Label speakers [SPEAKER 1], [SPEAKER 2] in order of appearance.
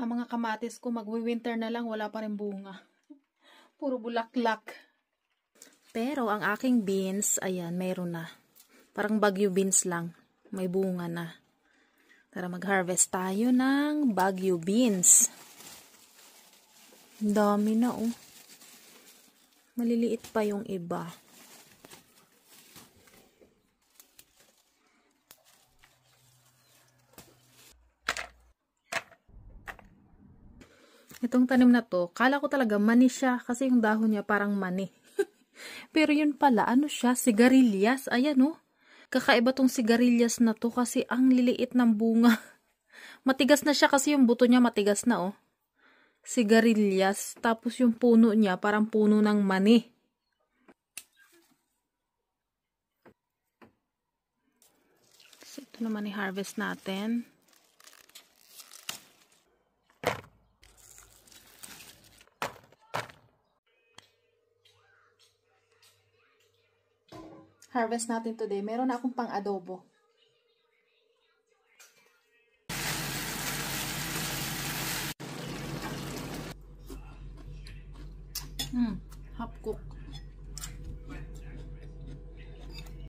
[SPEAKER 1] Ang mga kamatis ko magwi-winter na lang, wala pa rin bunga. Puro bulaklak. Pero ang aking beans, ayan, mayroon na. Parang bagyo beans lang. May bunga na. Tara mag-harvest tayo ng bagyo beans. Dami na oh. Maliliit pa yung iba. Itong tanim na to, kala ko talaga mani siya kasi yung dahon niya parang mani. Pero yun pala, ano siya? Sigarilyas. Ayan oh. Kakaiba tong sigarilyas na to kasi ang liliit ng bunga. Matigas na siya kasi yung buto niya matigas na oh. Sigarilyas. Tapos yung puno niya parang puno ng mani. So, ito naman i-harvest natin. Harvest natin today. Meron na akong pang adobo. Half cook.